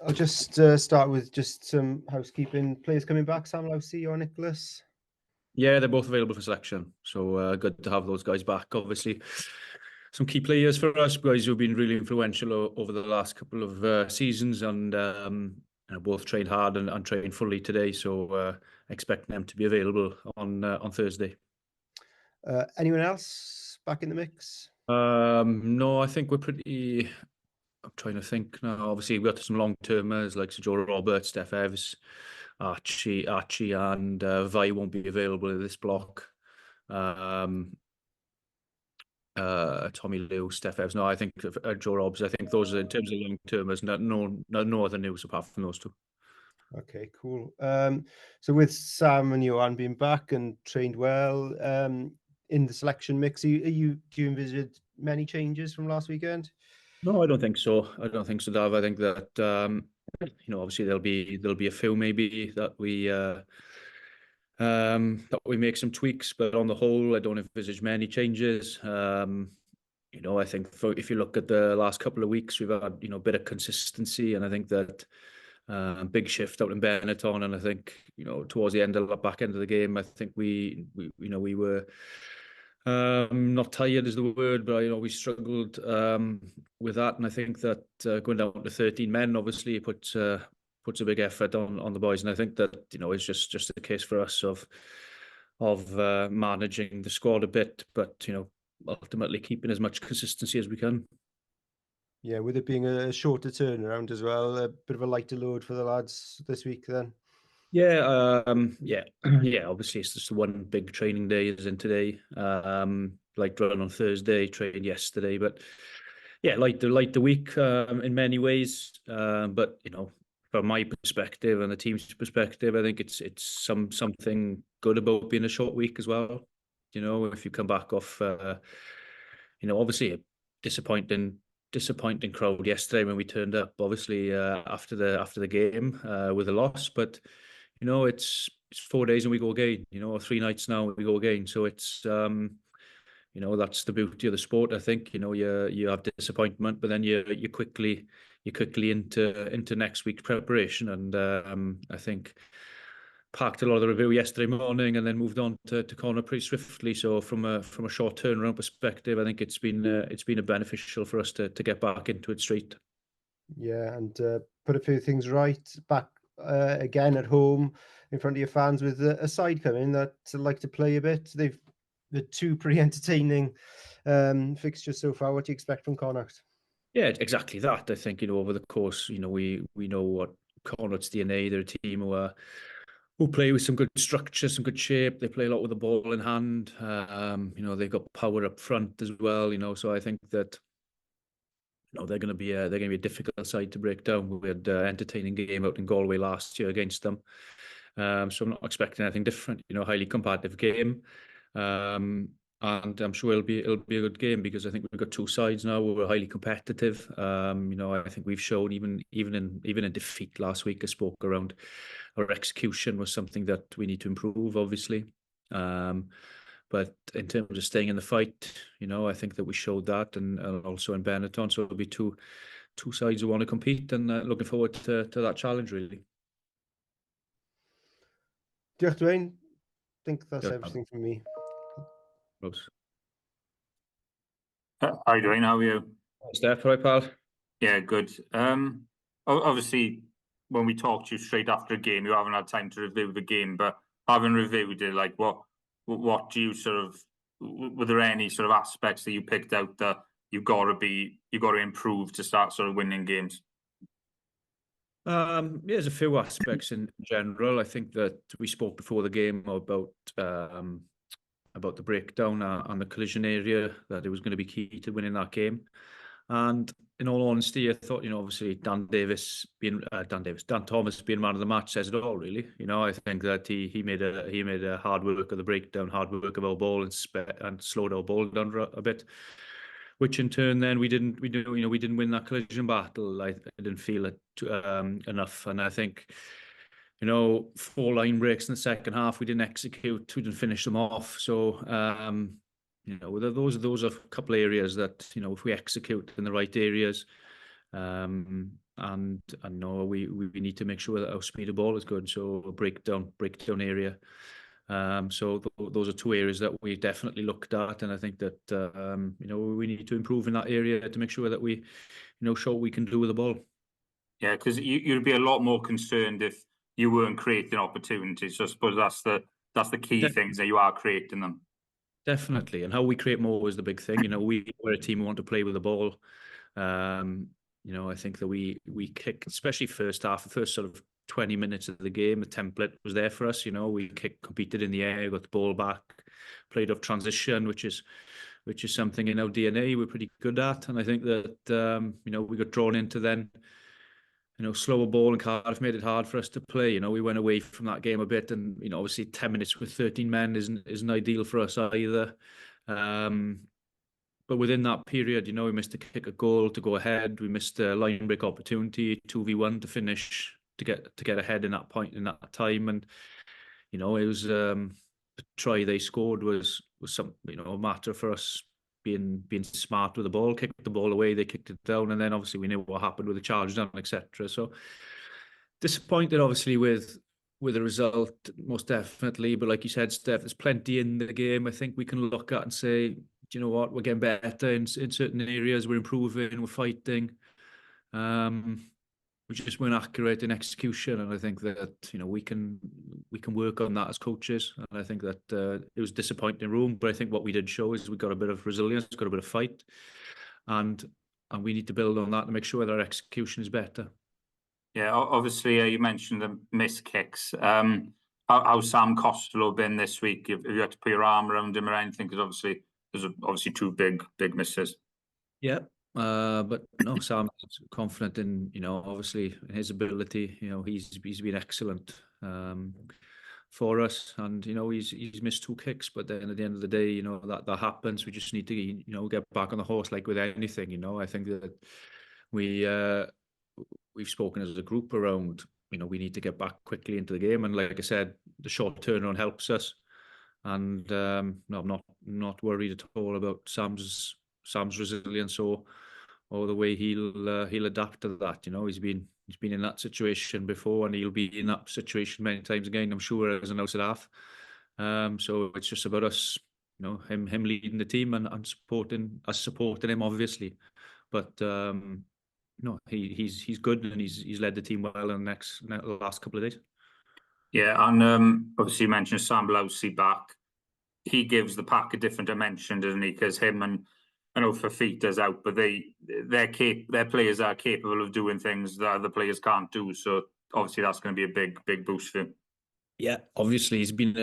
I'll just start with just some housekeeping. Players coming back, Sam Lousy or Nicholas? Yeah, they're both available for selection. So good to have those guys back. Obviously, some key players for us, guys who've been really influential over the last couple of seasons, and both trained hard and trained fully today. So expecting them to be available on Thursday. Anyone else back in the mix? No, I think we're pretty. I'm trying to think now. Obviously, we've got some long-termers like Sir Joe Roberts, Steph Evans, Archie, and Vi won't be available in this block. Tommy Liu, Steph Evans. No, I think Joe Robbs. I think those are in terms of long-termers. No other news apart from those two. Okay, cool. So with Sam and Johan being back and trained well in the selection mix, do you envisage many changes from last weekend? No, I don't think so. Dav. I think that obviously there'll be a few maybe that we make some tweaks, but on the whole, I don't envisage many changes. I think if you look at the last couple of weeks, we've had a bit of consistency, and I think that big shift out in Benetton, and I think towards the back end of the game, I think we were not tired is the word, but we struggled with that, and I think that going down to 13 men obviously puts a big effort on the boys, and I think that it's just a case for us of managing the squad a bit, but ultimately keeping as much consistency as we can. Yeah, with it being a shorter turnaround as well, a bit of a lighter load for the lads this week then. Yeah, yeah. Obviously, it's just one big training day is in today. Like run on Thursday, trained yesterday, but yeah, like the week in many ways. But from my perspective and the team's perspective, I think it's something good about being a short week as well. If you come back off, obviously a disappointing crowd yesterday when we turned up. Obviously after the game with a loss, but it's 4 days and we go again. Or 3 nights now and we go again. So it's that's the beauty of the sport. I think you have disappointment, but then you quickly into next week's preparation, and I think packed a lot of the review yesterday morning and then moved on to Connacht pretty swiftly. So from a short turnaround perspective, I think it's been a beneficial for us to get back into it straight. Yeah, and put a few things right back again at home in front of your fans with a side coming that like to play a bit. The two pretty entertaining fixtures so far. What do you expect from Connacht? Yeah, exactly that. I think over the course, we know what Connacht's DNA. They're a team who play with some good structure, some good shape. They play a lot with the ball in hand. They've got power up front as well. So I think that they're going to be a difficult side to break down. We had an entertaining game out in Galway last year against them, so I'm not expecting anything different. Highly competitive game, and I'm sure it'll be a good game because I think we've got two sides now. We're highly competitive. I think we've shown even in defeat last week. I spoke around our execution was something that we need to improve, obviously. But in terms of staying in the fight, I think that we showed that, and also in Benetton. So it'll be two sides who want to compete, and looking forward to that challenge, really. Diolch, Dwayne. I think that's everything from me. Rose. Hi, Dwayne. How are you? Steph, all right, pal? Yeah, good. Obviously, when we talked to you straight after a game, you haven't had time to review the game, but having reviewed it, like what do you were there any sort of aspects that you picked out that you've got to improve to start sort of winning games? There's a few aspects in general. I think that we spoke before the game about the breakdown and the collision area, that it was going to be key to winning that game. And in all honesty, I thought, obviously Dan Thomas being man of the match says it all, really. I think that he made a hard work of the breakdown, hard work of our ball, and slowed our ball down a bit, which in turn then we didn't win that collision battle. I didn't feel it enough, and I think 4 line breaks in the second half we didn't execute, we didn't finish them off. So those are a couple of areas that if we execute in the right areas, and no, we need to make sure that our speed of ball is good. So breakdown area. So those are two areas that we definitely looked at, and I think that we need to improve in that area to make sure that we show what we can do with the ball. Yeah, because you'd be a lot more concerned if you weren't creating opportunities. So I suppose that's the key things, that you are creating them. Definitely, and how we create more is the big thing. We're a team who want to play with the ball. I think that we kicked, especially first half, the first sort of 20 minutes of the game, the template was there for us. We competed in the air, got the ball back, played off transition, which is something in our DNA we're pretty good at. And I think that we got drawn into then slower ball, and Cardiff made it hard for us to play. We went away from that game a bit, and obviously 10 minutes with 13 men isn't ideal for us either. But within that period, we missed a kick, a goal to go ahead. We missed a line break opportunity, 2v1 to finish, to get ahead in that point, in that time. And it was the try they scored was some a matter for us being smart with the ball, kicked the ball away, they kicked it down, and then obviously we knew what happened with the charge down, etc. So disappointed, obviously, with the result, most definitely. But like you said, Steph, there's plenty in the game I think we can look at and say, do you know what, we're getting better in certain areas, we're improving, we're fighting. We just weren't accurate in execution, and I think that we can work on that as coaches. And I think that it was disappointing in Rome, but I think what we did show is we got a bit of resilience, got a bit of fight, and we need to build on that to make sure that our execution is better. Yeah, obviously you mentioned the missed kicks. How's Sam Costelow been this week? Have you had to put your arm around him or anything? Because there's obviously two big misses. Yeah. But no, Sam's confident in, obviously in his ability. He's been excellent for us, and he's missed two kicks, but then at the end of the day, that happens. We just need to get back on the horse like with anything. I think that we've spoken as a group around, we need to get back quickly into the game, and like I said, the short turnaround helps us. And no, I'm not worried at all about Sam's resilience or the way he'll adapt to that. He's been in that situation before, and he'll be in that situation many times again, I'm sure, as an outside half. So it's just about us, him leading the team and supporting him, obviously. But no, he's good, and he's led the team well in the last couple of days. Yeah, and obviously you mentioned Sam Lousy back. He gives the pack a different dimension, doesn't he? Because him and I know Fafita's out, but their players are capable of doing things that other players can't do. So obviously that's going to be a big boost for him. Yeah, obviously he's been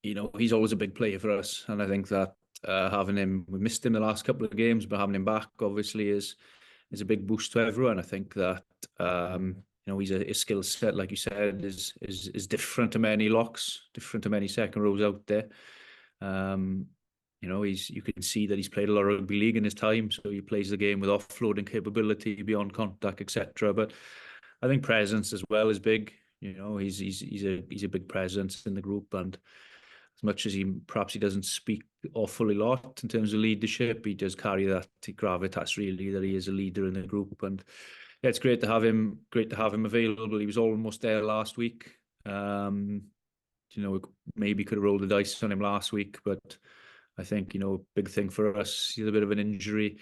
he's always a big player for us, and I think that having him, we missed him the last couple of games, but having him back obviously is a big boost to everyone. I think that his skill set, like you said, is different to many locks, different to many second rows out there. You can see that he's played a lot of rugby league in his time, so he plays the game with offloading capability, beyond contact, etc. But I think presence as well is big. He's a big presence in the group, and as much as he doesn't speak awfully lot in terms of leadership, he does carry that gravitas, really, that he is a leader in the group. And yeah, it's great to have him available. He was almost there last week. Maybe could have rolled the dice on him last week, but I think, big thing for us, he's a bit of an injury,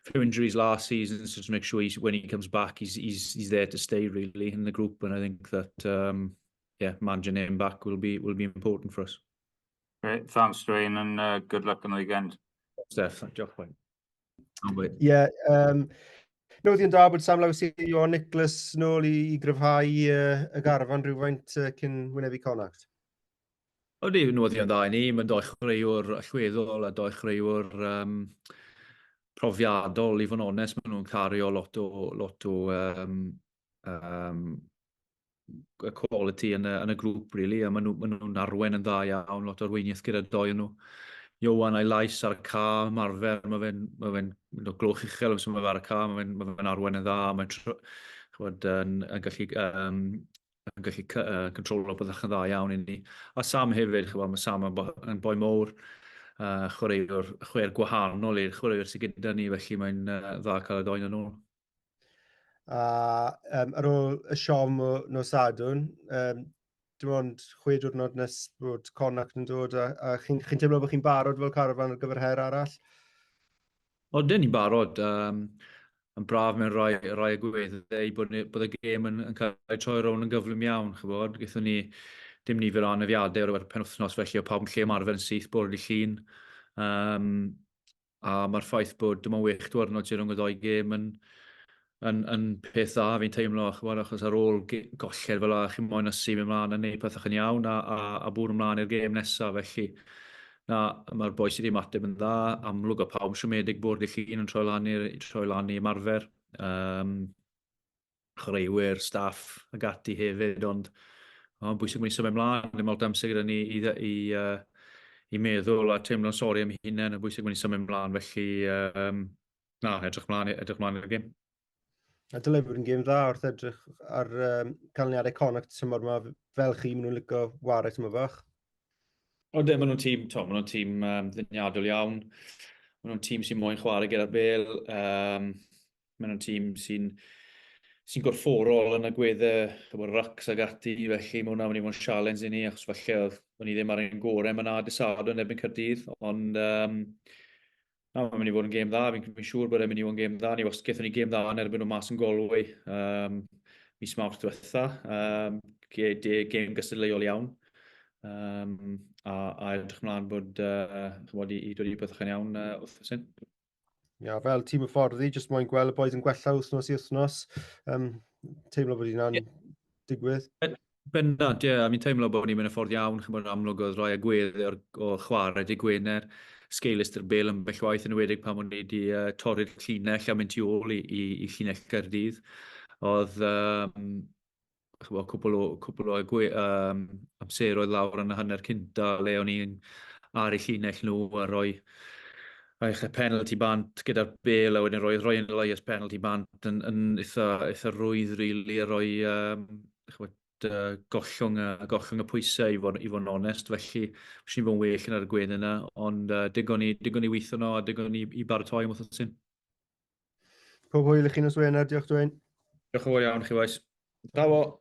a few injuries last season, so to make sure when he comes back, he's there to stay, really, in the group. And I think that, managing him back will be important for us. Great, thanks, Dwayne, and good luck on the weekend. Steph, thank you. Yeah, newyddion da bod Sam Lousy o Nicholas nôl I gryfhau y garfan rhywfaint cyn wynebu Connacht. Ydy, newyddion da I ni. Mae'n doi chreuwr allweddol a doi chreuwr profiadol, I fod yn onest. Maen nhw'n cario lot o quality yn y grŵp, really, a maen nhw'n arwen yn dda iawn, lot o arweiniaeth gyda doi nhw. Iowan a'i lais ar y ca, marfer, mae fe'n glwch uchel os mae fe ar y ca, mae fe'n arwen yn dda, mae'n gallu control byddech yn dda iawn i ni. A Sam hefyd, mae Sam yn boi mowr, chwaraewr gwahanol i'r chwaraewr sydd gyda ni, felly mae'n dda cael y doen yn ôl. Ar ôl y siom o nos Sadwrn, dim ond 6 diwrnod nes bod Connacht yn dod, a chi'n teimlo bod chi'n barod fel carafan ar gyfer her arall? O, dyn ni'n barod. Yn braf mewn rai agweddau bod y gêm yn cael ei troi rownd yn gyflym iawn. Chybod? Gaethon ni dim nifer o anafiadau o'r penwythnos, felly o pawb yn lle ymarfer yn syth bwrdd i llun. A mae'r ffaith bod dim ond 6 diwrnod sy'n rhwng y ddau gêm yn peth dda fi'n teimlo, chybod, achos ar ôl golled fel a chi'n moyn ysu mewn mlaen a neud pethach yn iawn a bwrdd ymlaen i'r gêm nesaf, felly mae'r boi sydd wedi ymateb yn dda, amlwg o pawb siomedig bwrdd i llun yn troi lan i ymarfer. Chwaraewyr, staff ag ati hefyd, ond bwysig mwyn symud ymlaen, ddim ond amser gyda ni i meddwl a teimlo'n sori am hunain, a bwysig mwyn symud ymlaen, felly edrych mlaen i'r gêm. A dylai bod yn gêm dda wrth edrych ar canlyniadau Connacht tymor yma fel chi, maen nhw'n licio wario tymor fach. O, maen nhw'n tîm ddiniadol iawn. Maen nhw'n tîm sy'n moyn chwarae gyda'r bel. Maen nhw'n tîm sy'n gorfforol yn agweddau rucks ag ati, felly mae hwnna'n mynd i fod yn challenge i ni, achos falle o'n i ddim ar ein gorau yma Dydd Sadwrn yn erbyn Caerdydd, ond mae'n mynd i fod yn gêm dda, fi'n siŵr bod e'n mynd i fod yn gêm dda. Gaethon ni gêm dda yn erbyn nhw mas yn Galway mis Mawrth diwetha, gêm gystadleuol iawn. A edrych mlaen bod i dod i bethach yn iawn wrth ysyn. Ia, fel tîm y fforddi, jyst moyn gweld y boys yn gwella wythnos i wythnos. Teimlo bod hynna'n digwydd. Bendant, ie. Mi'n teimlo bod ni'n mynd y ffordd iawn. Chymod amlwg oedd rhai agweddau o chwarae di Gwener. Sgeilist yr bel yn bellwaith yn wedig pan o'n ni wedi torri'r llinell a mynd tu ôl i llinell Caerdydd. Oedd cwbl o amseroedd lawr yn y hanner cynta, le o'n i'n ar eu llinell nhw a rhoi penalty bant gyda'r bel, a wedyn rhoi yn Elias penalty bant yn eitha rwydd, really, a rhoi gollwng y pwysau i fod yn onest, felly sy'n fod yn well yn ar y gwedd yna, ond digon i weithio nhw a digon i baratoi am wythnos sy'n. Pob hwyl i chi nos Wener, diolch Dwayne. Diolch yn fawr iawn chi, bois. Bravo!